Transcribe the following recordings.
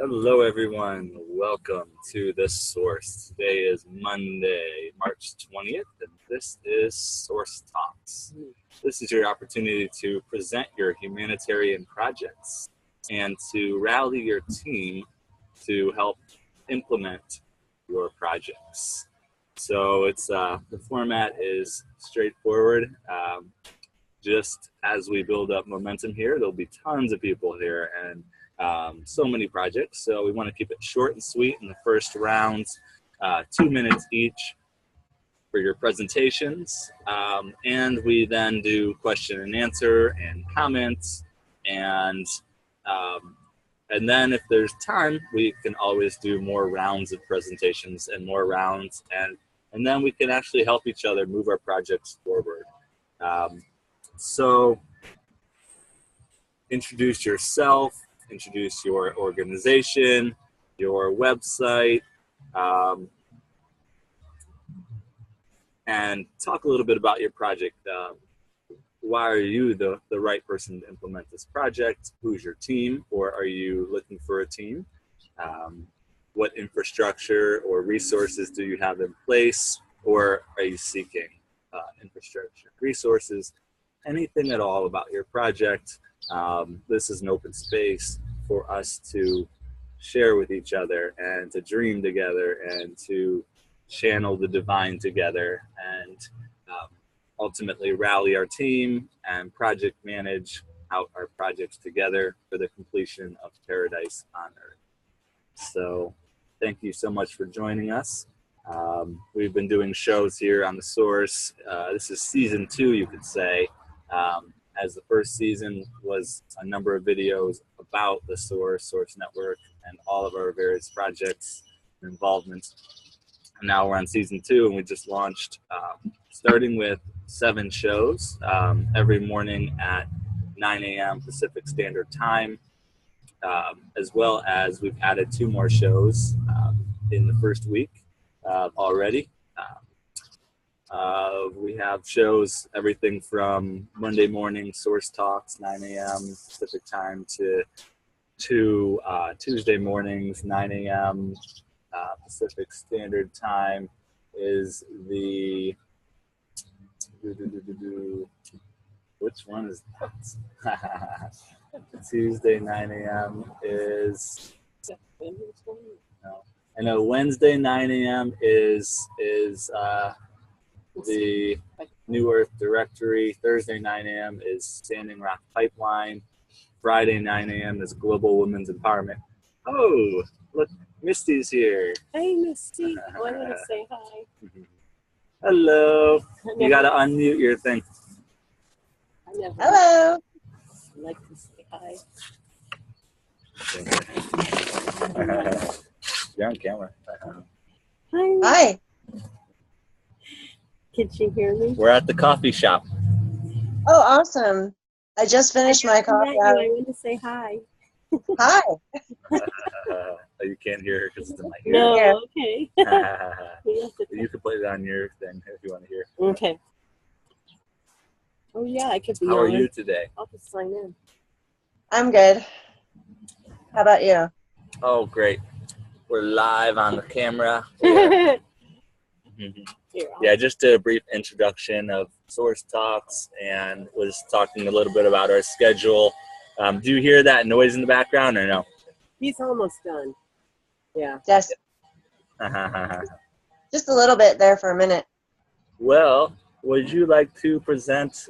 Hello, everyone. Welcome to The Source. Today is Monday, March 20th, and this is Source Talks. This is your opportunity to present your humanitarian projects and to rally your team to help implement your projects. So the format is straightforward. Just as we build up momentum here, there'll be tons of people here and so many projects. So we want to keep it short and sweet in the first round, 2 minutes each for your presentations. And we then do question and answer and comments. And then if there's time, we can always do more rounds of presentations and more rounds. And then we can actually help each other move our projects forward. So introduce yourself, introduce your organization, your website, and talk a little bit about your project. Why are you the right person to implement this project? Who's your team, or are you looking for a team? What infrastructure or resources do you have in place, or are you seeking infrastructure, resources, anything at all about your project? This is an open space for us to share with each other and to dream together and to channel the divine together and ultimately rally our team and project manage out our projects together for the completion of paradise on earth. So thank you so much for joining us. We've been doing shows here on The Source. This is season 2, you could say. As the first season was a number of videos about the Source Network, and all of our various projects and involvements. And now we're on season 2, and we just launched, starting with 7 shows every morning at 9 a.m. Pacific Standard Time, as well as we've added 2 more shows in the first week already. We have shows, everything from Monday morning Source Talks, 9 a.m. Pacific time, to Tuesday mornings, 9 a.m. Pacific Standard Time is the, which one is that? Tuesday, 9 a.m. is, no, I know Wednesday, 9 a.m. is the New Earth Directory. Thursday, 9 a.m. is Standing Rock Pipeline. Friday, 9 a.m. is Global Women's Empowerment. Oh, look, Misty's here. Hey, Misty. I wanted to say hi. Hello. You got to unmute your thing. Hello. I'd like to say hi. You're on camera. Hi. Hi. Can she hear me? We're at the coffee shop. Oh, awesome. I just finished my coffee. I wanted to say hi. Hi. You can't hear her because it's in my ear. No, Yeah. okay. You can play it on your thing if you want to hear. Okay. Oh, yeah, I could be How on. are you today? I'll just sign in. I'm good. How about you? Oh, great. We're live on the camera. Yeah, just a brief introduction of Source Talks, and was talking a little bit about our schedule. Do you hear that noise in the background or no? He's almost done. Yeah. Just a little bit there for a minute. Well, would you like to present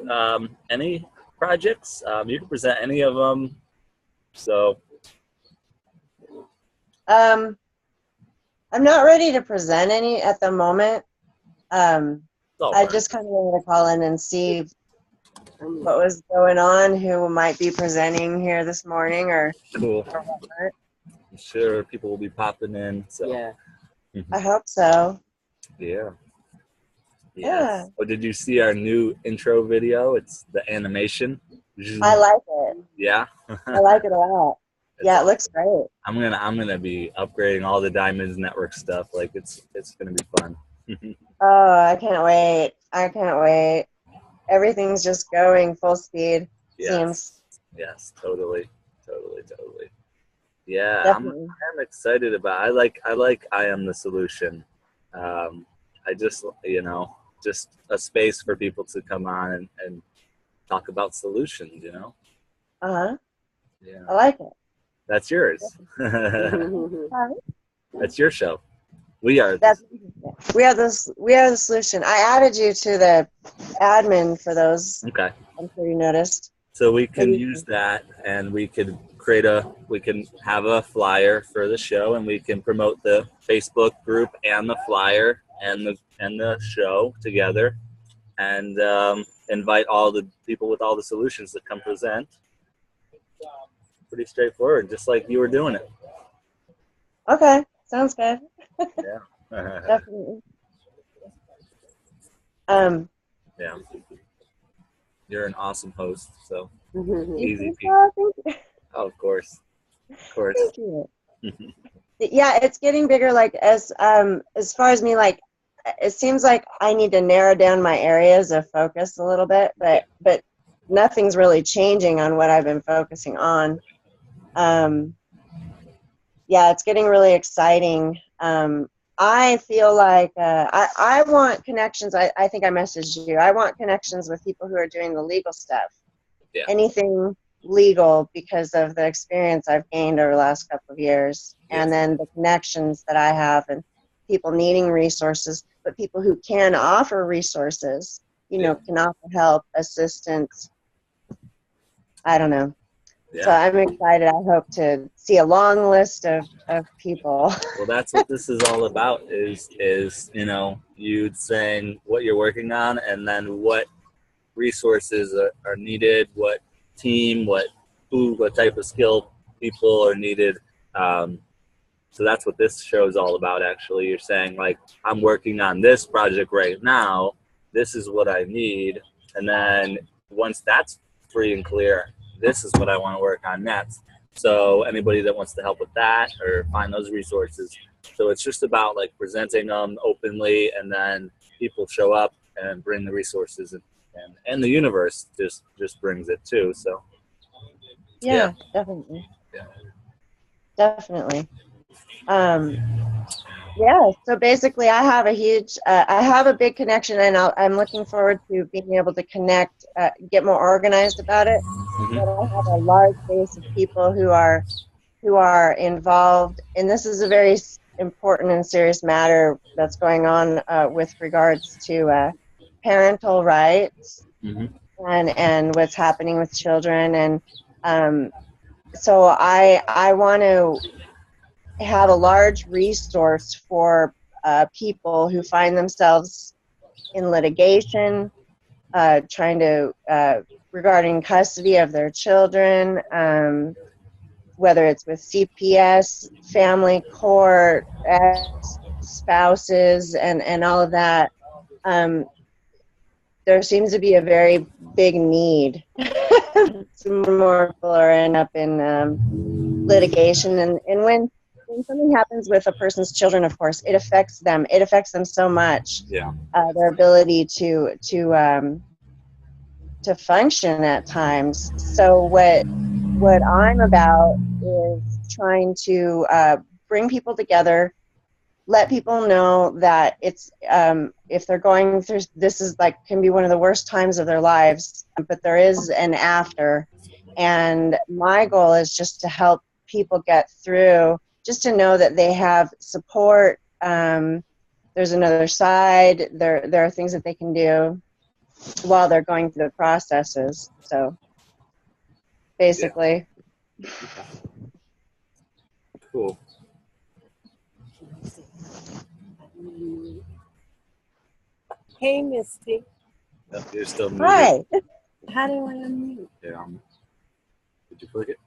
any projects? You can present any of them. So, I'm not ready to present any at the moment. I just kind of wanted to call in and see what was going on, who might be presenting here this morning, or cool. whatever. I'm sure people will be popping in. So. Yeah. I hope so. Yeah. Yeah. Oh, did you see our new intro video? It's the animation. I like it. Yeah. I like it a lot. Yeah, it looks great. I'm gonna be upgrading all the Diamonds Network stuff. Like it's gonna be fun. Oh, I can't wait. I can't wait. Everything's just going full speed. Yes. Seems. Yes, totally. Yeah, Definitely. I'm excited about. I am the solution. I just just a space for people to come on and talk about solutions. Uh-huh. Yeah, I like it. that's yours. Alright. That's your show. We are. We are the solution. I added you to the admin for those. Okay. I'm sure you noticed. So we can use that, and we can have a flyer for the show, and we can promote the Facebook group and the flyer and the show together, and invite all the people with all the solutions that come present. Pretty straightforward, just like you were doing it. Okay, sounds good. Yeah. Definitely. Yeah. You're an awesome host, so Easy. Oh, of course. Thank you. Yeah, it's getting bigger. Like as far as me, like it seems like I need to narrow down my areas of focus a little bit, but nothing's really changing on what I've been focusing on. Yeah, it's getting really exciting. I feel like I want connections. I think I messaged you. I want connections with people who are doing the legal stuff. Yeah. Anything legal, because of the experience I've gained over the last couple of years. Yes. And then the connections that I have, and people needing resources, but people who can offer resources, can offer help, assistance. I don't know. Yeah. So I'm excited. I hope to see a long list of people. Well, that's what this is all about, is you saying what you're working on, and then what resources are needed, what team, what type of skill people are needed. So that's what this show is all about, actually. You're saying, like, I'm working on this project right now, this is what I need, and then once that's free and clear, this is what I want to work on next. So anybody that wants to help with that or find those resources. So it's just about, like, presenting them openly, and then people show up and bring the resources, and the universe just brings it too. So Yeah. Definitely. Yeah. Definitely. Yeah, so basically I have a big connection, and I'm looking forward to being able to connect, get more organized about it. But I have a large base of people who are involved, and this is a very important and serious matter that's going on with regards to parental rights and what's happening with children. And so I want to have a large resource for people who find themselves in litigation, trying to regarding custody of their children, whether it's with CPS, family court, spouses, and all of that. There seems to be a very big need. Some more people are end up in litigation, and when something happens with a person's children, of course, it affects them. It affects them so much. Yeah. Their ability to function at times. So what I'm about is trying to bring people together, let people know that it's if they're going through, this is like can be one of the worst times of their lives, but there is an after. And my goal is just to help people get through, just to know that they have support. There's another side. There are things that they can do while they're going through the processes. So basically. Yeah. Cool. Hey, Misty. Yep, you're still muted. Hi. How do I unmute? Yeah. Did you click it?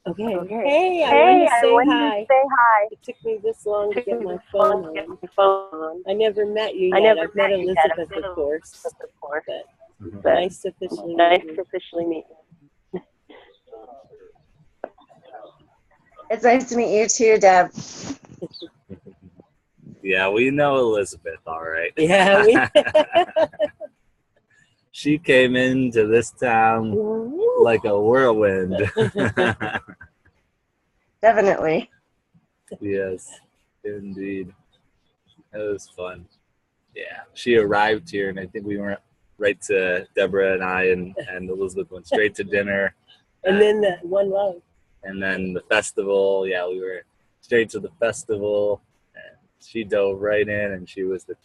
Okay. Hey, I want to say hi. It took me this long to get my phone on. I never met you yet. I've met Elizabeth, of course. But nice to officially meet you. It's nice to meet you too, Deb. Yeah, we know Elizabeth, all right. Yeah. She came into this town like a whirlwind. Definitely. Yes, indeed. It was fun. Yeah, she arrived here, and I think we went right to Deborah and I and Elizabeth went straight to dinner. And then the One Love. And then the festival. Yeah, we were straight to the festival. And she dove right in, and she was the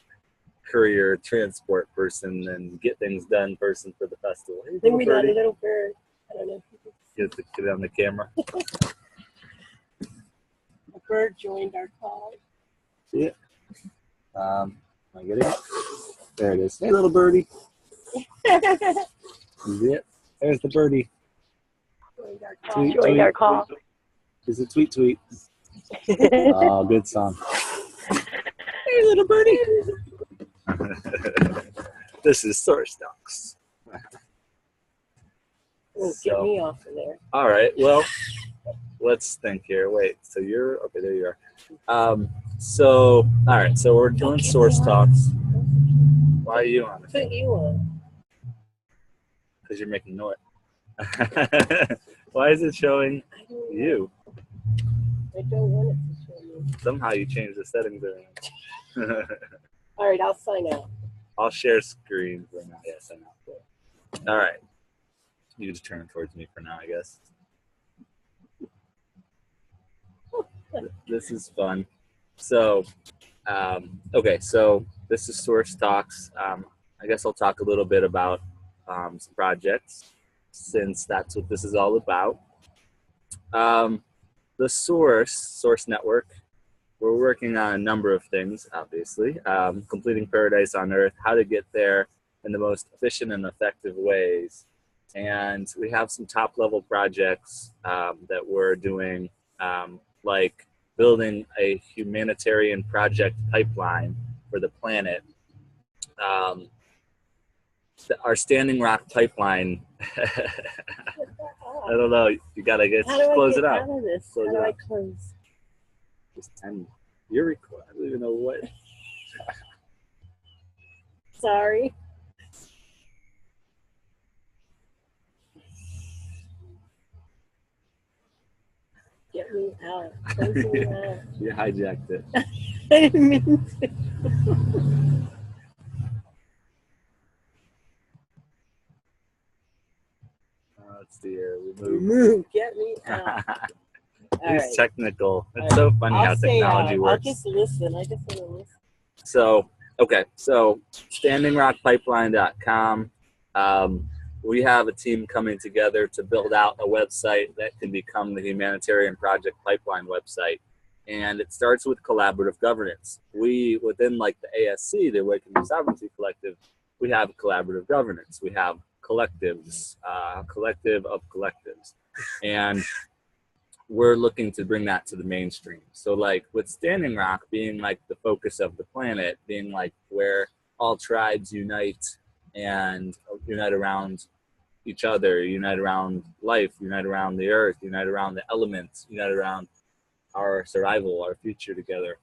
courier transport person and get things done person for the festival. Hey, then we got a little bird. I don't know if you can get it on the camera. A bird joined our call. See it? Am I getting it? There it is. Hey, little birdie. Is it? There's the birdie. Joined our call. Is it tweet tweet? Oh, good song. Hey, little birdie. This is Source Docs. Oh, get me off of there. All right. Well, let's think here. Wait. So you're okay. There you are. So all right. So we're doing Source Talks. Why are you on it? Put you on. Because you're making noise. Why is it showing you? I don't want it to show me. Somehow you changed the settings around. All right, I'll sign out. I'll share screen for now. Yeah, sign out. All right. You just turn towards me for now, I guess. This is fun. So, okay, so this is Source Talks. I guess I'll talk a little bit about some projects, since that's what this is all about. The Source Network, we're working on a number of things, obviously. Completing Paradise on Earth, how to get there in the most efficient and effective ways. And we have some top-level projects that we're doing, like building a humanitarian project pipeline for the planet. Our Standing Rock pipeline, I don't know, you gotta close it out. How do I get out of this? How do I close? Just end your record. I don't even know what. Sorry. Get me out. Close me out. You hijacked it. I didn't mean to. Let's see here. Move. Get me out. It's technical. It's so funny how technology works. I'll just listen. I just want to listen. So, okay. So, standingrockpipeline.com. We have a team coming together to build out a website that can become the Humanitarian Project Pipeline website. And it starts with collaborative governance. We, within like the ASC, the Awakening Sovereignty Collective, we have collaborative governance. We have collectives, collective of collectives. And we're looking to bring that to the mainstream. So like with Standing Rock being like the focus of the planet, being like where all tribes unite and unite around each other, unite around life, unite around the earth, unite around the elements, unite around our survival, our future together.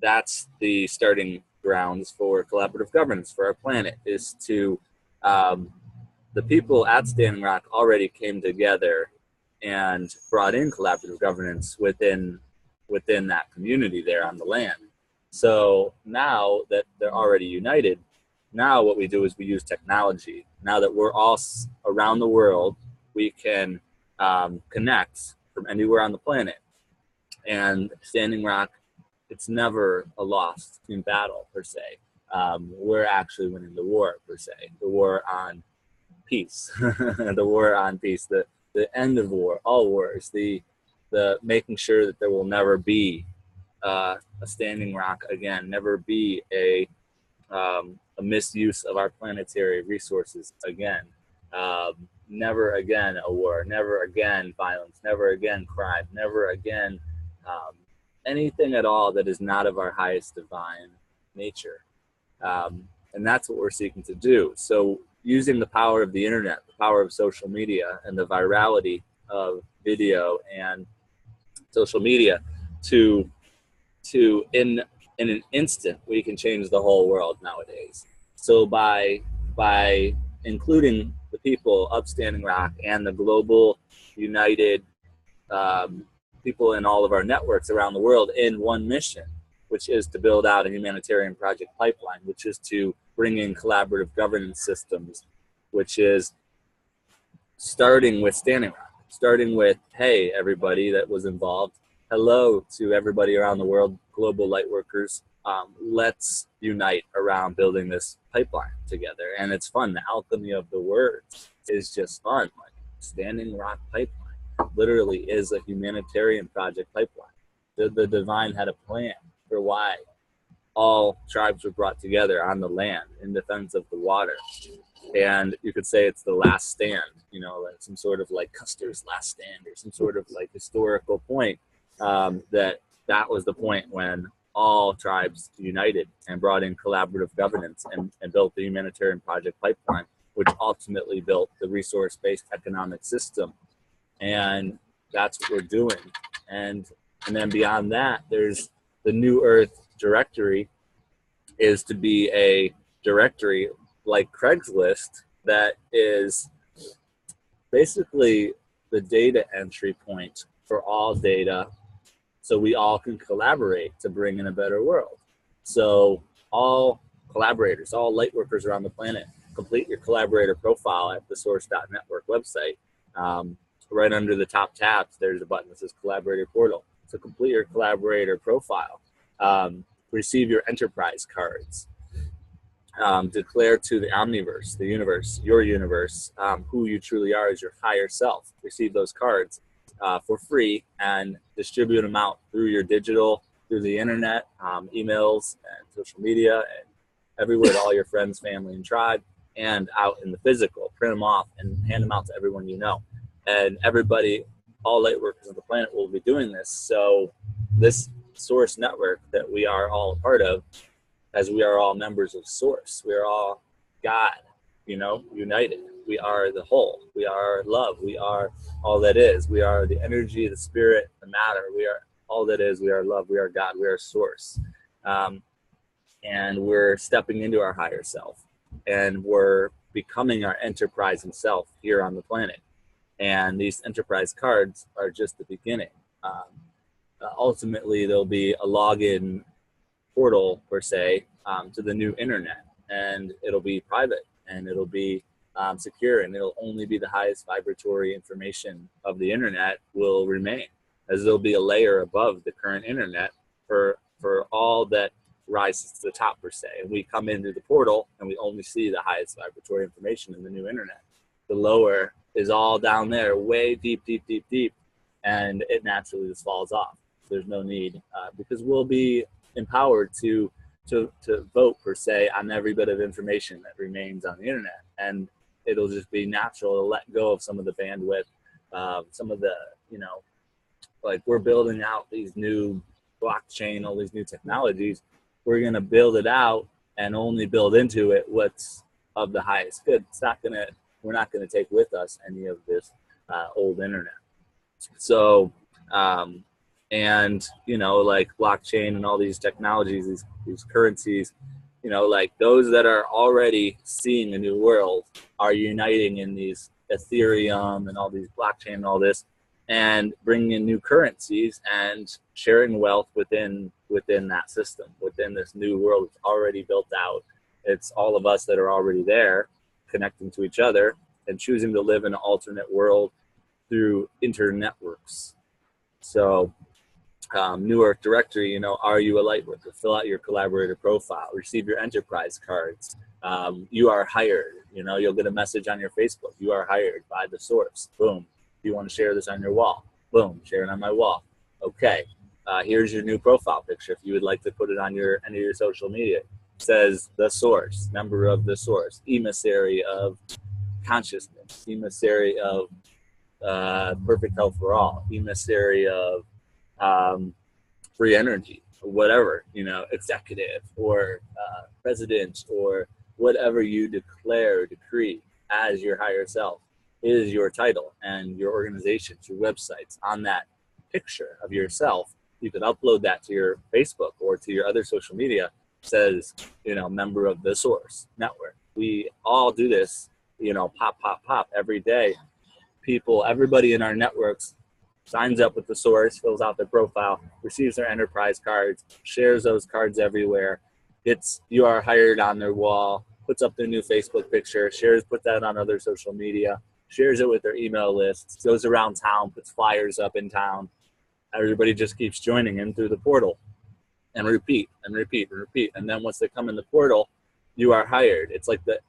That's the starting grounds for collaborative governance for our planet, is to the people at Standing Rock already came together and brought in collaborative governance within that community there on the land. So now that they're already united, now what we do is we use technology. Now that we're all around the world, we can connect from anywhere on the planet. And Standing Rock, it's never a lost in battle per se. We're actually winning the war per se, the war on peace, the war on peace, the end of war, all wars, the making sure that there will never be a Standing Rock again, never be a misuse of our planetary resources again, never again a war, never again violence, never again crime, never again anything at all that is not of our highest divine nature. And that's what we're seeking to do. So using the power of the internet, the power of social media, and the virality of video and social media to in an instant, we can change the whole world nowadays. So by including the people of Standing Rock and the global united people in all of our networks around the world in one mission, which is to build out a humanitarian project pipeline, which is to bring in collaborative governance systems, which is starting with Standing Rock, starting with, hey, everybody that was involved, hello to everybody around the world, global light workers, let's unite around building this pipeline together. And it's fun. The alchemy of the words is just fun. Like Standing Rock Pipeline literally is a humanitarian project pipeline. The divine had a plan for why all tribes were brought together on the land in defense of the water. And you could say it's the last stand, you know, like some sort of like Custer's last stand or some sort of like historical point, that was the point when all tribes united and brought in collaborative governance and built the humanitarian project pipeline, which ultimately built the resource-based economic system. And that's what we're doing. And then beyond that, there's the New Earth directory is to be a directory like Craigslist that is basically the data entry point for all data, so we all can collaborate to bring in a better world. So all collaborators, all light workers around the planet, complete your collaborator profile at the source.network website. Right under the top tabs, there's a button that says Collaborator Portal. So complete your collaborator profile. Receive your enterprise cards. Declare to the omniverse, the universe, your universe, who you truly are as your higher self. Receive those cards for free and distribute them out through your digital, through the internet, emails and social media, and everywhere to all your friends, family, and tribe, and out in the physical. Print them off and hand them out to everyone you know. And everybody, all light workers on the planet will be doing this. So this source network that we are all a part of, as we are all members of Source, we are all God, you know, united. We are the whole. We are love. We are all that is. We are the energy, the spirit, the matter. We are all that is. We are love. We are God. We are Source. And we're stepping into our higher self. And we're becoming our enterprising self here on the planet. And these enterprise cards are just the beginning. Ultimately, there'll be a login portal, per se, to the new internet. And it'll be private. And it'll be secure. And it'll only be the highest vibratory information of the internet will remain. As there'll be a layer above the current internet for all that rises to the top, per se. And we come into the portal and we only see the highest vibratory information in the new internet. The lower is all down there, way deep, deep, deep, deep. And it naturally just falls off. There's no need because we'll be empowered to vote, per se, on every bit of information that remains on the internet. And it'll just be natural to let go of some of the bandwidth, some of the, you know, like we're building out these new blockchain, all these new technologies. We're going to build it out and only build into it what's of the highest good. We're not going to take with us any of this old internet. So, and, you know, like blockchain and all these technologies, these currencies, you know, like those that are already seeing a new world are uniting in these Ethereum and all these blockchain and all this, and bringing in new currencies and sharing wealth within that system, within this new world that's already built out. It's all of us that are already there, connecting to each other and choosing to live in an alternate world through internetworks. So New Earth directory, you know, are you a light worker? Fill out your collaborator profile, receive your enterprise cards. You are hired, you know, you'll get a message on your Facebook. You are hired by the Source. Boom. If you want to share this on your wall, boom, share it on my wall. Okay. Here's your new profile picture. If you would like to put it on any of your social media, it says the Source, member of the Source, emissary of consciousness, emissary of perfect health for all, emissary of free energy, or whatever, you know, executive or president or whatever you declare, decree as your higher self is your title, and your organizations, your websites. On that picture of yourself, you can upload that to your Facebook or to your other social media. Says, you know, member of the Source network. We all do this, you know, pop every day. People, everybody in our networks signs up with the source, fills out their profile, receives their enterprise cards, shares those cards everywhere, gets "you are hired" on their wall, puts up their new Facebook picture, puts that on other social media, shares it with their email list, goes around town, puts flyers up in town. Everybody just keeps joining in through the portal, and repeat and repeat and repeat. And then once they come in the portal, "you are hired." It's like the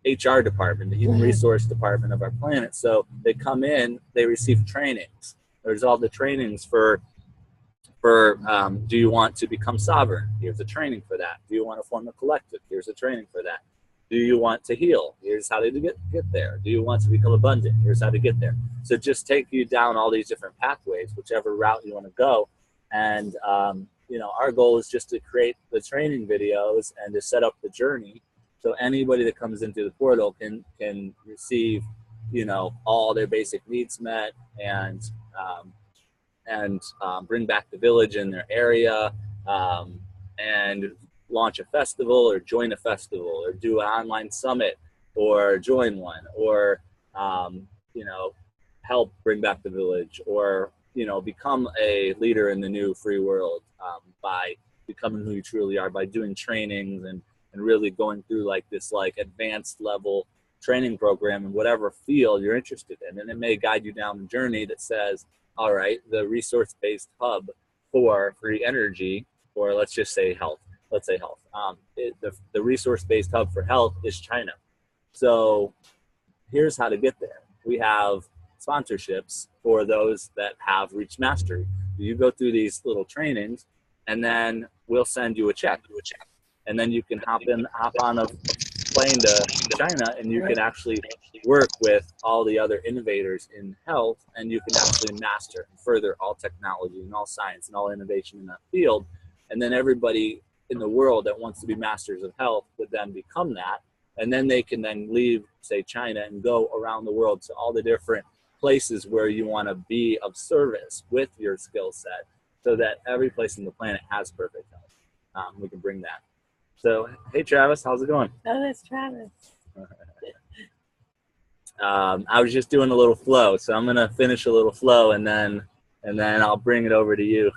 HR department, the human resource department of our planet. So they come in, they receive trainings. There's all the trainings for do you want to become sovereign? Here's a training for that. Do you want to form a collective? Here's a training for that. Do you want to heal? Here's how to get there. Do you want to become abundant? Here's how to get there. So just take you down all these different pathways, whichever route you want to go. And our goal is just to create the training videos and to set up the journey, so anybody that comes into the portal can receive, all their basic needs met, and bring back the village in their area, and launch a festival, or join a festival, or do an online summit, or join one, or help bring back the village, or become a leader in the new free world, by becoming who you truly are, by doing trainings and really going through this advanced level training program in whatever field you're interested in. And it may guide you down a journey that says, all right, the resource-based hub for free energy, or let's just say health. Let's say health. The resource-based hub for health is China. So here's how to get there. We have sponsorships for those that have reached mastery. You go through these little trainings, and then we'll send you a check. And then you can hop on a plane to China, and you can actually work with all the other innovators in health, and you can actually master and further all technology and all science and all innovation in that field. And then everybody in the world that wants to be masters of health would then become that. And then they can then leave, say, China, and go around the world to all the different places where you want to be of service with your skill set, so that every place on the planet has perfect health. We can bring that. So, hey, Travis, how's it going? Oh, that's Travis. I was just doing a little flow, so I'm going to finish a little flow, and then I'll bring it over to you.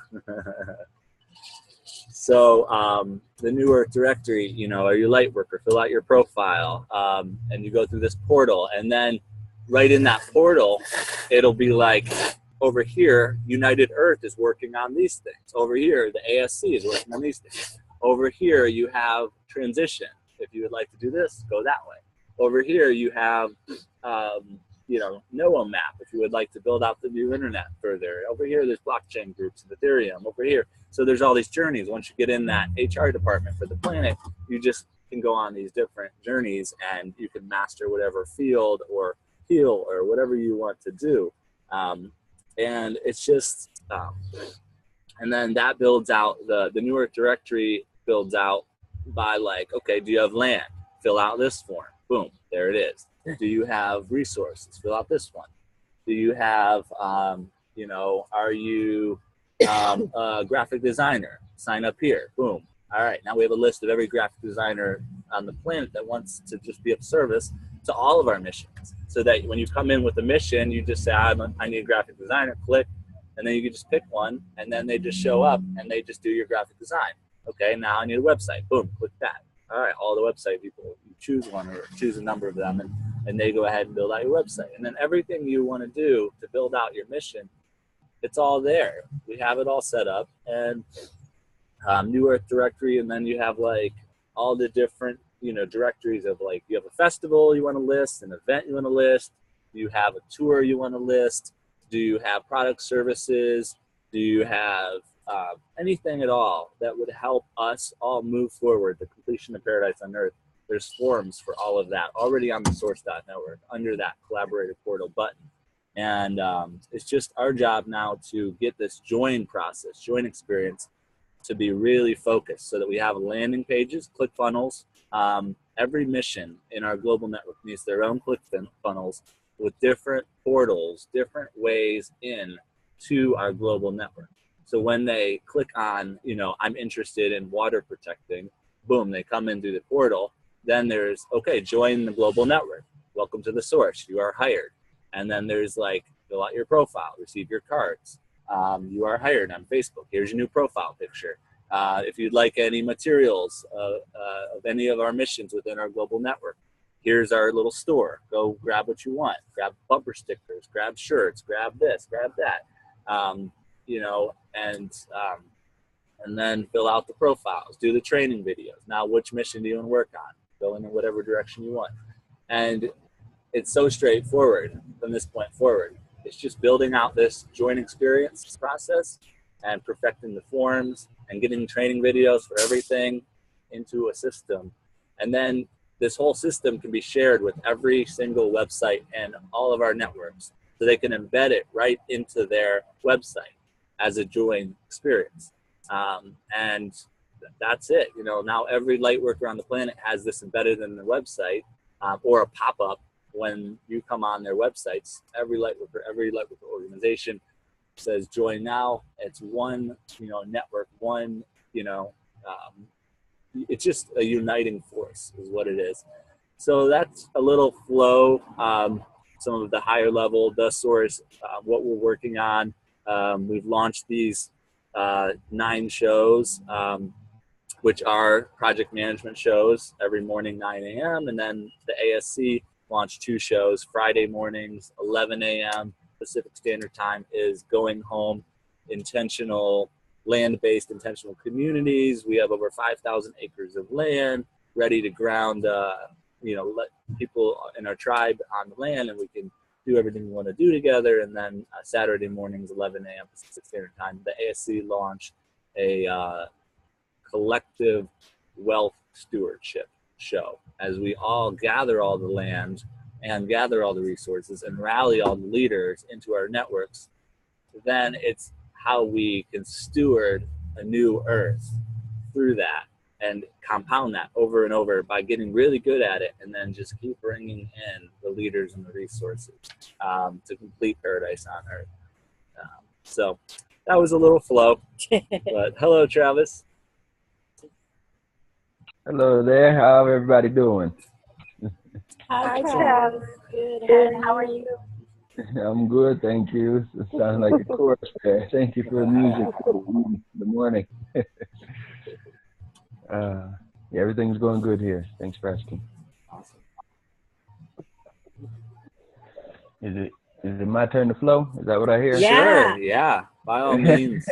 So the New Earth Directory, are you light worker? Fill out your profile, and you go through this portal, and then right in that portal, it'll be like, over here, United Earth is working on these things. Over here, the ASC is working on these things. Over here, you have transition. If you would like to do this, go that way. Over here, you have, NOAA map, if you would like to build out the new internet further. Over here, there's blockchain groups and Ethereum. Over here, so there's all these journeys. Once you get in that HR department for the planet, you just can go on these different journeys, and you can master whatever field or heal or whatever you want to do. And it's just, and then that builds out, the New Earth Directory builds out by okay, do you have land? Fill out this form. Boom, there it is. Do you have resources? Fill out this one. Do you have, are you a graphic designer? Sign up here. Boom. All right, now we have a list of every graphic designer on the planet that wants to just be of service to all of our missions. So that when you come in with a mission, you just say, I need a graphic designer, click, and then you can just pick one, and then they just show up and they just do your graphic design. Okay, now I need a website. Boom, click that. All right, all the website people, you choose one or choose a number of them, and they go ahead and build out your website. And then everything you want to do to build out your mission, it's all there. We have it all set up. And New Earth Directory, and then you have all the different directories of you have a festival you want to list, an event you want to list, do you have a tour you want to list, do you have product services, do you have anything at all that would help us all move forward, the completion of paradise on earth. There's forums for all of that already on the source.network under that collaborative portal button. And it's just our job now to get this join experience to be really focused, so that we have landing pages, click funnels. Every mission in our global network needs their own click funnels with different portals, different ways in to our global network. So when they click on, I'm interested in water protecting, boom, they come in through the portal. Then there's, okay, join the global network. Welcome to the source. You are hired. And then there's fill out your profile, receive your cards. You are hired on Facebook. Here's your new profile picture. If you'd like any materials of any of our missions within our global network, here's our little store. Go grab what you want. Grab bumper stickers, grab shirts, grab this, grab that. You know, and then fill out the profiles, do the training videos. Now, which mission do you want to work on? Go in whatever direction you want. And it's so straightforward from this point forward. It's just building out this joint experience process and perfecting the forms and getting training videos for everything into a system. And then this whole system can be shared with every single website and all of our networks, so they can embed it right into their website as a joint experience. And that's it. You know, now every light worker on the planet has this embedded in their website, or a pop-up when you come on their websites. Every light worker organization says join now. It's one, you know, network, one, you know, it's just a uniting force is what it is. So that's a little flow, some of the higher level, the source, what we're working on. We've launched these 9 shows, which are project management shows every morning, 9 a.m. And then the ASC launched 2 shows, Friday mornings, 11 a.m. Pacific Standard Time, is Going Home, intentional, land-based intentional communities. We have over 5,000 acres of land ready to ground, you know, let people in our tribe on the land, and we can do everything we want to do together. And then Saturday mornings, 11 a.m. Pacific Standard Time, the ASC launched a collective wealth stewardship show as we all gather all the land and gather all the resources and rally all the leaders into our networks. Then it's how we can steward a new earth through that and compound that over and over by getting really good at it, and then just keep bringing in the leaders and the resources to complete paradise on earth. So that was a little flow, but hello, Travis. Hello there. How everybody doing? Hi, Travis. Good. How are you? I'm good, thank you. It sounds like a chorus there. Thank you for the music in the morning. Yeah, everything's going good here. Thanks for asking. Awesome. Is it my turn to flow? Is that what I hear? Yeah. Sure. Yeah. By all means.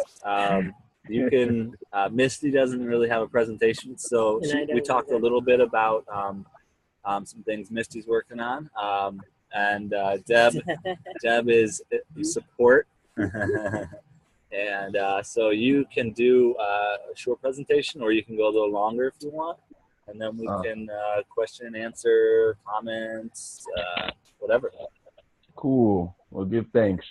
You can. Misty doesn't really have a presentation, so we talked a little bit about some things Misty's working on. And Deb is support. And so you can do a short presentation, or you can go a little longer if you want, and then we can question and answer, comments, whatever. Cool. Well, give thanks.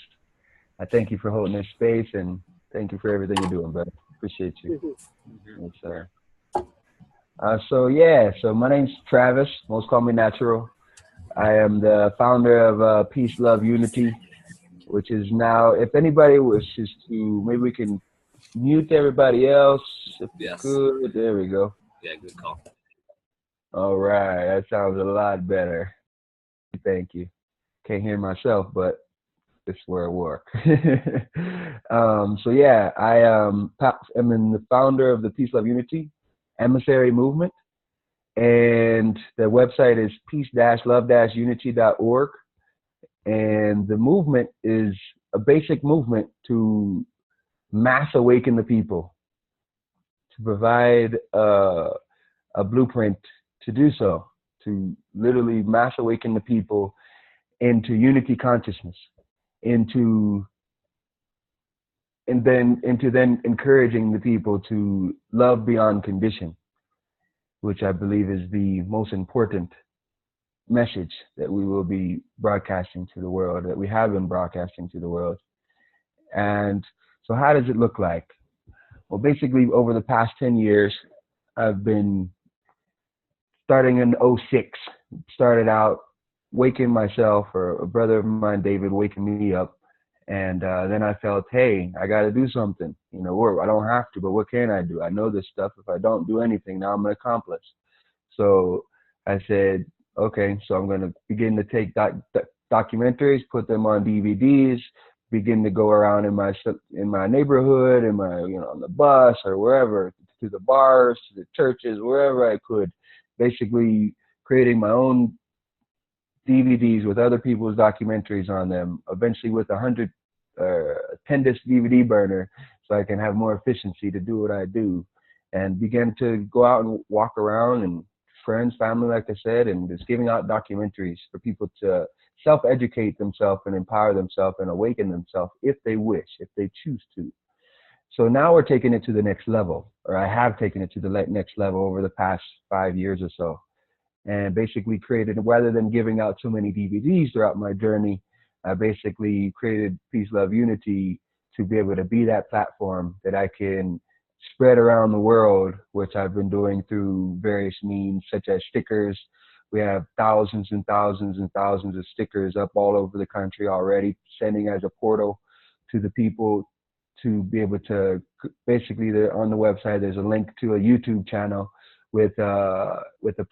I thank you for holding this space, and thank you for everything you're doing, brother. Appreciate you. Yes, sir. So my name's Travis. Most call me Natural. I am the founder of Peace, Love, Unity, which is now, if anybody wishes to, maybe we can mute everybody else. Yes. Good. There we go. Yeah, good call. All right. That sounds a lot better. Thank you. Can't hear myself, but it's where I work. So yeah, I am the founder of the Peace, Love, Unity Emissary Movement. And the website is peace-love-unity.org. And the movement is a basic movement to mass awaken the people, to provide a blueprint to do so, to literally mass awaken the people into unity consciousness, into then encouraging the people to love beyond condition, which I believe is the most important message that we will be broadcasting to the world, that we have been broadcasting to the world. And so how does it look like? Well, basically over the past 10 years, I've been starting in 2006, started out waking myself, or a brother of mine, David, waking me up. And then I felt, hey, I got to do something, you know, or I don't have to, but what can I do? I know this stuff. If I don't do anything, now I'm an accomplice. So I said, okay, so I'm going to begin to take documentaries, put them on DVDs, begin to go around in my neighborhood, in my, on the bus or wherever, to the bars, to the churches, wherever I could, basically creating my own DVDs with other people's documentaries on them, eventually with 10 disc DVD burner, so I can have more efficiency to do what I do, and began to go out and walk around, and friends, family, like I said, and just giving out documentaries for people to self-educate themselves and empower themselves and awaken themselves if they wish, if they choose to. So now we're taking it to the next level, or I have taken it to the next level over the past 5 years or so, and basically created, rather than giving out so many DVDs throughout my journey, I basically created Peace, Love, Unity to be able to be that platform that I can spread around the world, which I've been doing through various means, such as stickers. We have thousands and thousands and thousands of stickers up all over the country already, sending as a portal to the people to be able to, basically on the website, there's a link to a YouTube channel with a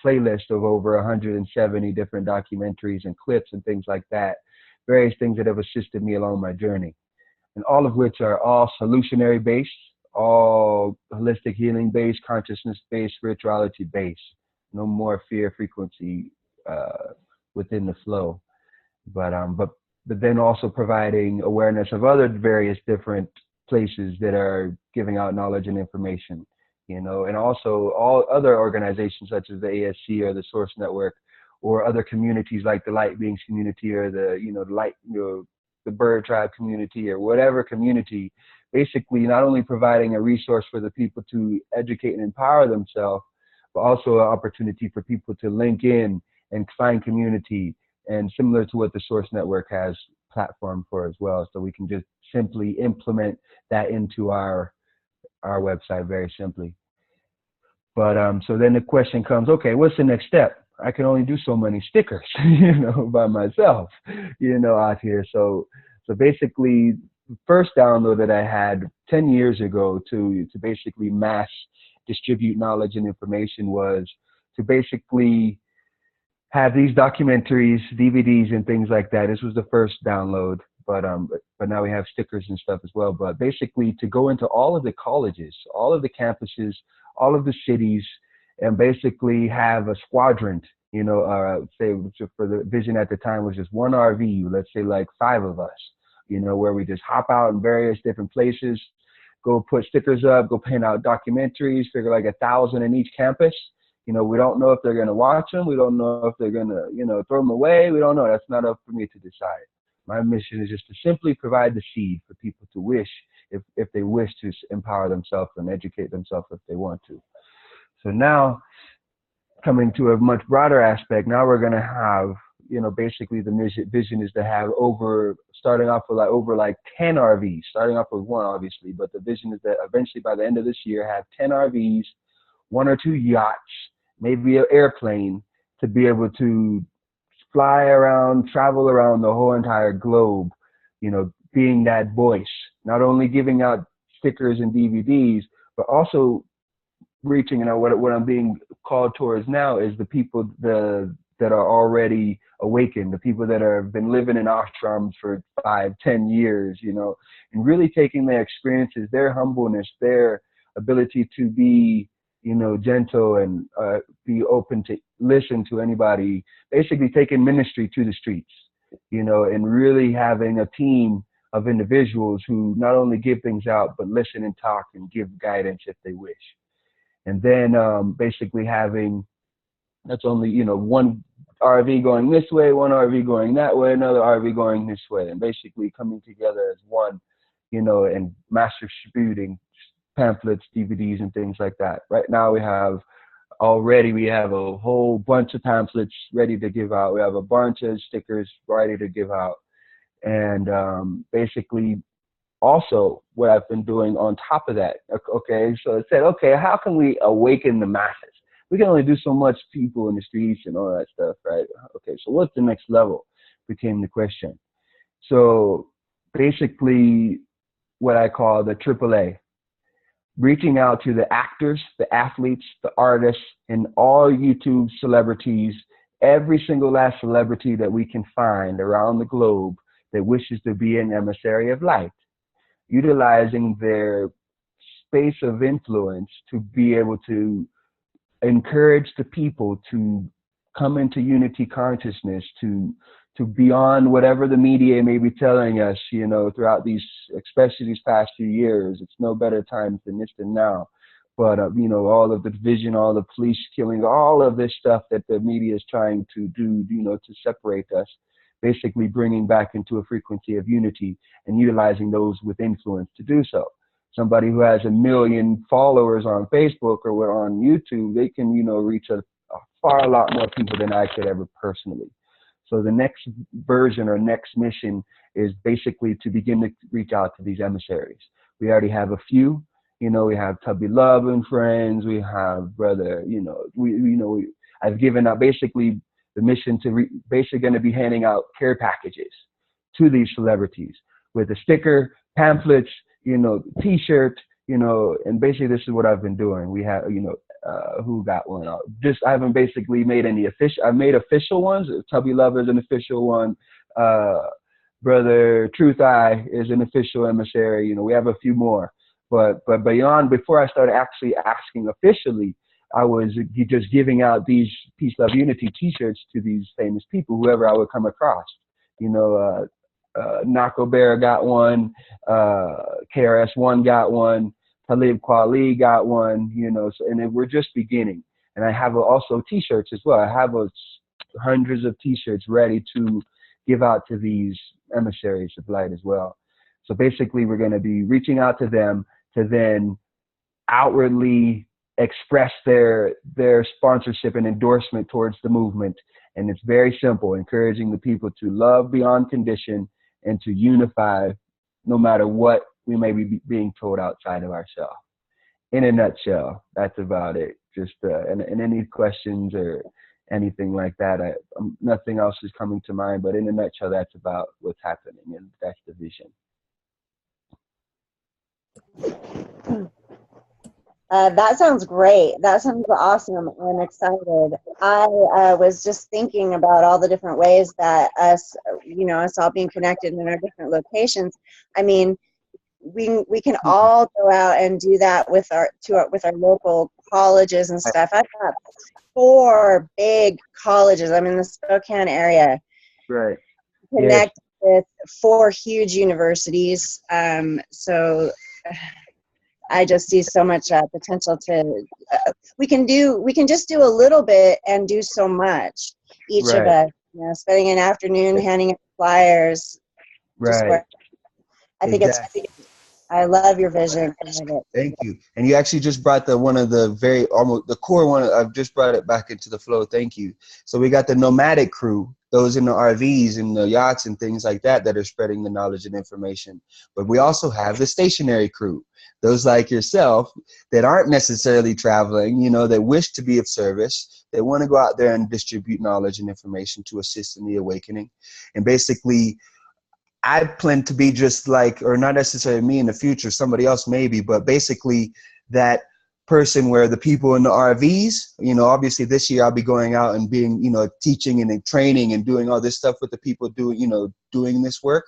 playlist of over 170 different documentaries and clips and things like that, various things that have assisted me along my journey, and all of which are all solutionary based, all holistic healing based, consciousness based, spirituality based. No more fear frequency within the flow, but then also providing awareness of other various different places that are giving out knowledge and information, and also all other organizations such as the ASC or the Source Network, or other communities like the Light Beings community, or the Bird Tribe community, or whatever community, basically not only providing a resource for the people to educate and empower themselves, but also an opportunity for people to link in and find community, and similar to what the Source Network has platform for as well. So we can just simply implement that into our website very simply. But so then the question comes, okay, what's the next step? I can only do so many stickers, by myself, out here. So basically, the first download that I had 10 years ago to basically mass distribute knowledge and information was to basically have these documentaries, DVDs, and things like that. This was the first download, but now we have stickers and stuff as well. But basically, to go into all of the colleges, all of the campuses, all of the cities, and basically have a squadron, say for the vision at the time was just one RV, let's say like 5 of us, where we just hop out in various different places, go put stickers up, go paint out documentaries, figure like 1,000 in each campus. We don't know if they're going to watch them. We don't know if they're going to, throw them away. We don't know. That's not up for me to decide. My mission is just to simply provide the seed for people to wish, if they wish to empower themselves and educate themselves if they want to. So now, coming to a much broader aspect, now we're going to have, basically the vision is to have starting off with over 10 RVs, starting off with 1 obviously, but the vision is that eventually by the end of this year, have 10 RVs, 1 or 2 yachts, maybe an airplane, to be able to fly around, travel around the whole entire globe, being that voice, not only giving out stickers and DVDs, but also reaching, what I'm being called towards now is the people that are already awakened, the people that have been living in ashrams for 5-10 years, and really taking their experiences, their humbleness, their ability to be, gentle and be open to listen to anybody, basically taking ministry to the streets, and really having a team of individuals who not only give things out, but listen and talk and give guidance if they wish. And then basically having, that's only, 1 RV going this way, 1 RV going that way, another RV going this way, and basically coming together as one, and mass distributing pamphlets, DVDs, and things like that. Right now we have a whole bunch of pamphlets ready to give out. We have a bunch of stickers ready to give out. And basically, also what I've been doing on top of that, okay, so it said, okay, how can we awaken the masses? We can only do so much, people in the streets and all that stuff, right? Okay, so what's the next level became the question. So basically what I call the AAA, reaching out to the actors, the athletes, the artists, and all YouTube celebrities, every single last celebrity that we can find around the globe that wishes to be an emissary of light, utilizing their space of influence to be able to encourage the people to come into unity consciousness, to beyond whatever the media may be telling us, you know, throughout these, especially these past few years. It's no better times than this than now. But, you know, all of the division, all the police killings, all of this stuff that the media is trying to do, you know, to separate us, basically bringing back into a frequency of unity and utilizing those with influence to do so. Somebody who has 1 million followers on Facebook or on YouTube, they can, you know, reach a far lot more people than I could ever personally. So the next version or next mission is basically to begin to reach out to these emissaries. We already have a few. You know, we have Tubby Love and Friends. We have Brother, you know, I've given out basically the mission to basically going to be handing out care packages to these celebrities with a sticker, pamphlets, you know, T-shirt, you know, and basically this is what I've been doing. We have, you know, who got one? I haven't basically made any official. I've made official ones. Tubby Love is an official one. Brother Truth Eye is an official emissary. You know, we have a few more. But beyond, before I started actually asking officially, I was just giving out these Peace, Love, Unity T-shirts to these famous people, whoever I would come across. You know, Nako Bear got one, KRS-One got one, Talib Kweli got one, you know, so, and we're just beginning. And I have also T-shirts as well. I have hundreds of T-shirts ready to give out to these emissaries of light as well. So basically, we're going to be reaching out to them to then outwardly express their sponsorship and endorsement towards the movement. And it's very simple, encouraging the people to love beyond condition and to unify no matter what we may be being told outside of ourselves. In a nutshell, that's about it. Just and any questions or anything like that, nothing else is coming to mind, but in a nutshell, that's about what's happening, and that's the vision. That sounds great. That sounds awesome. I'm excited. I was just thinking about all the different ways that us all being connected in our different locations. I mean, we can all go out and do that with our local colleges and stuff. I've got 4 big colleges. I'm in the Spokane area. Right. Connect with 4 huge universities. So I just see so much potential to. We can just do a little bit and do so much. Each of us, you know, spending an afternoon handing out flyers. Right. I think I love your vision. Thank you. And you actually just brought one of the almost the core one. I've just brought it back into the flow. Thank you. So we got the nomadic crew, those in the RVs and the yachts and things like that are spreading the knowledge and information. But we also have the stationary crew, those like yourself that aren't necessarily traveling, you know, that wish to be of service. They want to go out there and distribute knowledge and information to assist in the awakening. And basically, I plan to be just like, or not necessarily me in the future, somebody else maybe, but basically that person where the people in the RVs, you know, obviously this year I'll be going out and being, you know, teaching and training and doing all this stuff with the people doing this work.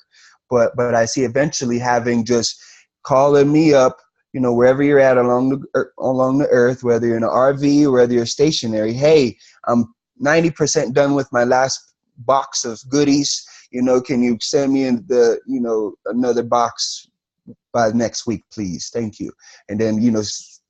But I see eventually having just calling me up, you know, wherever you're at along the earth, whether you're in an RV or whether you're stationary. Hey, I'm 90% done with my last box of goodies. You know, can you send me another box by next week, please? Thank you. And then, you know,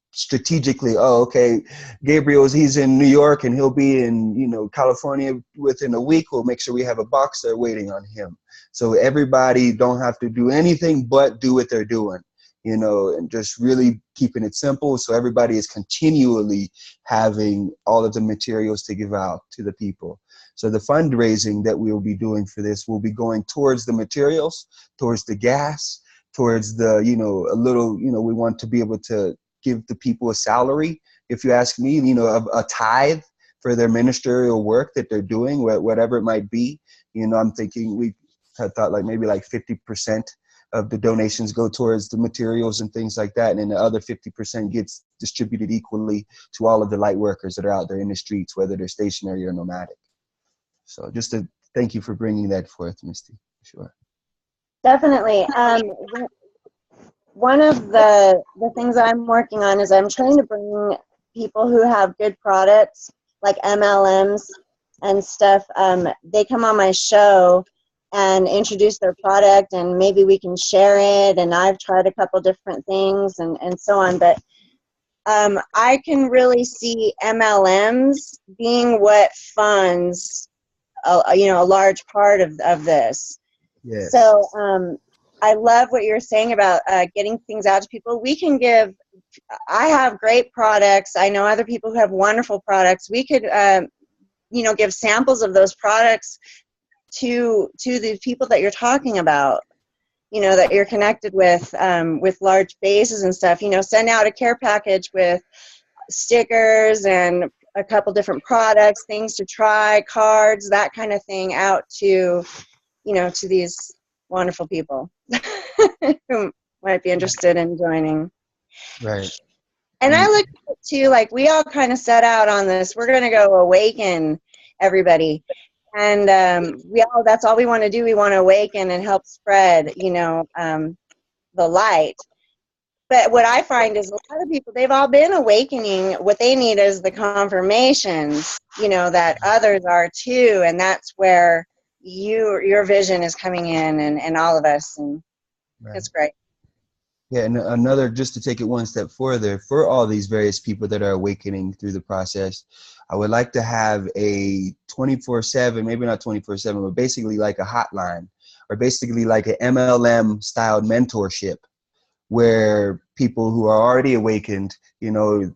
strategically, oh, okay, he's in New York and he'll be in, you know, California within a week. We'll make sure we have a box there waiting on him. So everybody don't have to do anything but do what they're doing, you know, and just really keeping it simple. So everybody is continually having all of the materials to give out to the people. So the fundraising that we will be doing for this will be going towards the materials, towards the gas, towards the, you know, a little, you know, we want to be able to give the people a salary, if you ask me, you know, a tithe for their ministerial work that they're doing, whatever it might be. You know, I'm thinking we had thought like maybe like 50% of the donations go towards the materials and things like that. And then the other 50% gets distributed equally to all of the light workers that are out there in the streets, whether they're stationary or nomadic. So just to thank you for bringing that forth, Misty. Sure. Definitely. One of the things that I'm working on is I'm trying to bring people who have good products like MLMs and stuff. They come on my show and introduce their product, and maybe we can share it. And I've tried a couple different things and so on. But I can really see MLMs being what funds a large part of this. Yes. So I love what you're saying about getting things out to people. I have great products. I know other people who have wonderful products. We could, give samples of those products to the people that you're talking about, that you're connected with large bases and stuff. Send out a care package with stickers and a couple different products, things to try, cards, that kind of thing out to these wonderful people who might be interested in joining. Right. And I look at it too, like we all kind of set out on this. We're going to go awaken everybody. And that's all we want to do. We want to awaken and help spread, the light. But what I find is a lot of people, they've all been awakening. What they need is the confirmations, that others are too. And that's where your vision is coming in and all of us. And Right. it's great. Yeah, and another, just to take it one step further, for all these various people that are awakening through the process, I would like to have a 24/7, maybe not 24/7, but basically like a hotline, or basically like an MLM styled mentorship, where people who are already awakened,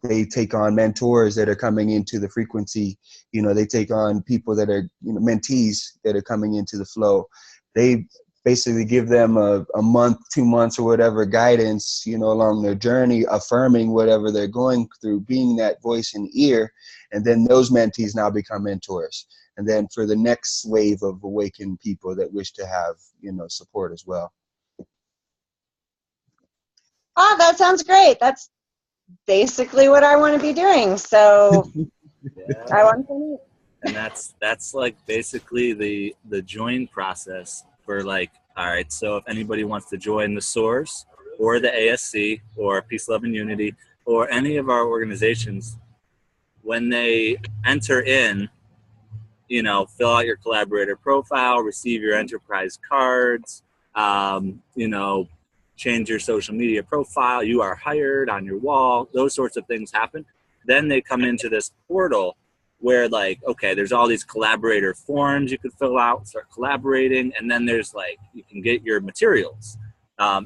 they take on mentors that are coming into the frequency, they take on people that are, mentees that are coming into the flow. They basically give them a month, 2 months or whatever guidance, along their journey, affirming whatever they're going through, being that voice and ear. And then those mentees now become mentors. And then for the next wave of awakened people that wish to have, support as well. Oh, that sounds great. That's basically what I want to be doing. So Yeah. I want to. And that's like basically the join process for like, all right, so if anybody wants to join the Source or the ASC or Peace, Love, and Unity or any of our organizations, when they enter in, fill out your collaborator profile, receive your enterprise cards, change your social media profile, you are hired on your wall, those sorts of things happen. Then they come into this portal where there's all these collaborator forms you could fill out, start collaborating, and then there's you can get your materials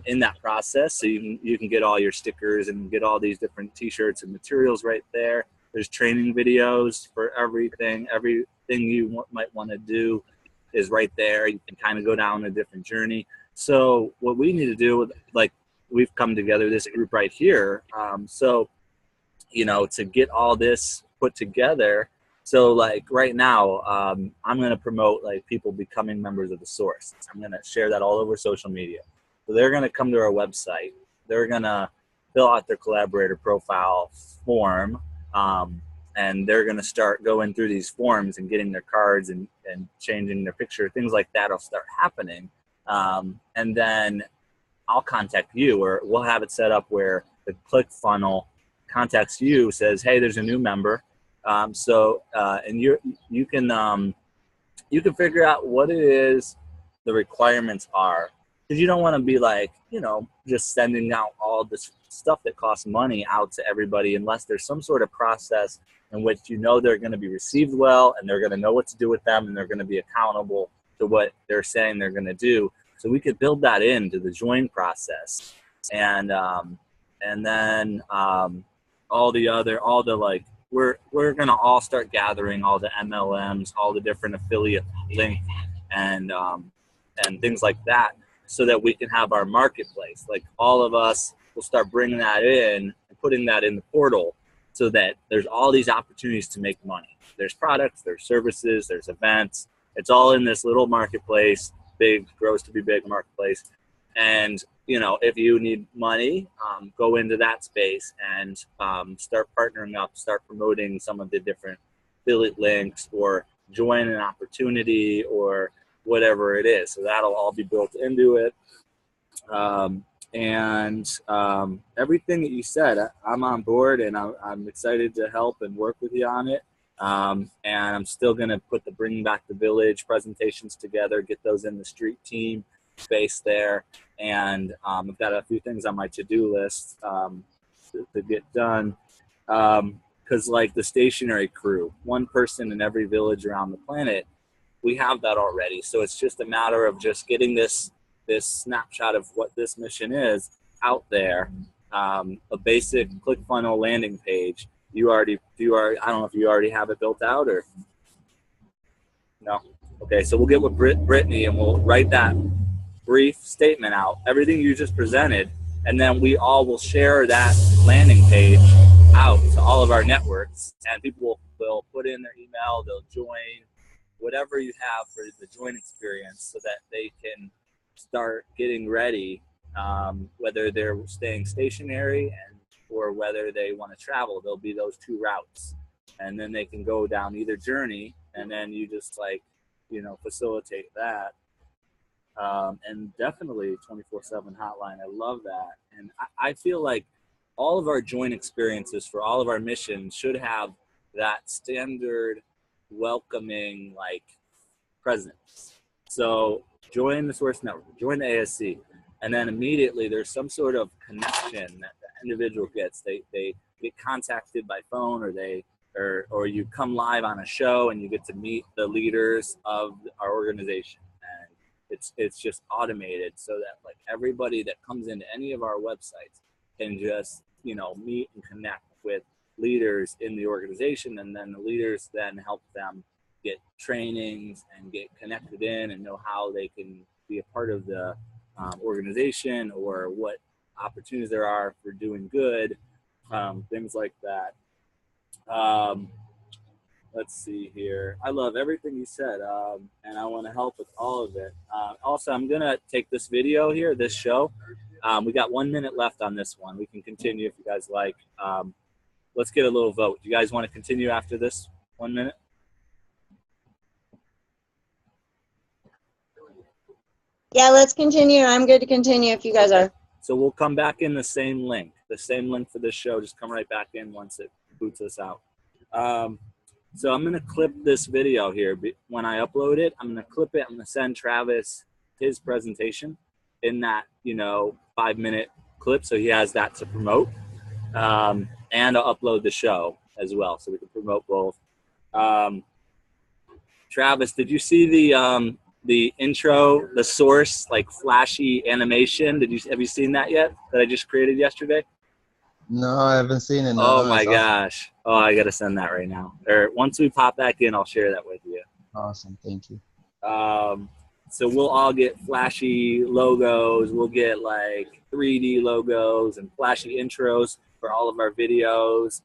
in that process. So you can get all your stickers and get all these different t-shirts and materials right there. There's training videos for everything you might want to do is right there. You can kind of go down a different journey. So what we need to do, we've come together, this group right here. To get all this put together. So right now, I'm going to promote people becoming members of the Source. I'm going to share that all over social media. So they're going to come to our website. They're going to fill out their collaborator profile form. And they're going to start going through these forms and getting their cards and changing their picture. Things like that will start happening. And then I'll contact you, or we'll have it set up where the click funnel contacts you, says, hey, there's a new member. And you can figure out what it is the requirements are. Because you don't want to be just sending out all this stuff that costs money out to everybody unless there's some sort of process in which they're going to be received well, and they're going to know what to do with them, and they're going to be accountable to what they're saying they're going to do. So we could build that into the join process, and then we're going to all start gathering all the MLMs, all the different affiliate links, and things like that, so that we can have our marketplace. All of us will start bringing that in and putting that in the portal, so that there's all these opportunities to make money. There's products, there's services, there's events. It's all in this little marketplace, big, grows to be big marketplace. And, if you need money, go into that space and start partnering up, start promoting some of the different affiliate links, or join an opportunity or whatever it is. So that'll all be built into it. Everything that you said, I'm on board, and I'm excited to help and work with you on it. And I'm still going to put the Bring Back the Village presentations together, get those in the street team space there. And I've got a few things on my to-do list to get done. Because like the stationary crew, one person in every village around the planet, we have that already. So it's just a matter of just getting this snapshot of what this mission is out there. A basic ClickFunnels landing page. I don't know if you already have it built out or no. Okay, so we'll get with Brittany and we'll write that brief statement out, everything you just presented, and then we all will share that landing page out to all of our networks, and people will put in their email, they'll join, whatever you have for the join experience, so that they can start getting ready, whether they're staying stationary or whether they want to travel. There'll be those two routes, and then they can go down either journey, and then you just facilitate that. And definitely 24/7 hotline. I love that. And I feel like all of our joint experiences for all of our missions should have that standard welcoming presence. So join the Source Network, join the ASC, and then immediately there's some sort of connection that the individual gets. They get contacted by phone, or you come live on a show and you get to meet the leaders of our organization. It's just automated, so that everybody that comes into any of our websites can just meet and connect with leaders in the organization, and then the leaders then help them get trainings and get connected in and know how they can be a part of the organization, or what opportunities there are for doing good, things like that. Let's see here. I love everything you said, and I want to help with all of it. Also, I'm going to take this video here, this show. We got 1 minute left on this one. We can continue if you guys like. Let's get a little vote. Do you guys want to continue after this 1 minute? Yeah, let's continue. I'm good to continue if you guys are. So we'll come back in the same link for this show. Just come right back in once it boots us out. So I'm going to clip this video here. When I upload it, I'm going to clip it. I'm going to send Travis his presentation in that, 5-minute clip. So he has that to promote. And I'll upload the show as well, so we can promote both. Travis, did you see the intro, the source, flashy animation? Have you seen that yet, that I just created yesterday? No, I haven't seen it. No, oh my gosh. Oh, I got to send that right now. Or once we pop back in, I'll share that with you. Awesome. Thank you. So we'll all get flashy logos. We'll get 3D logos and flashy intros for all of our videos.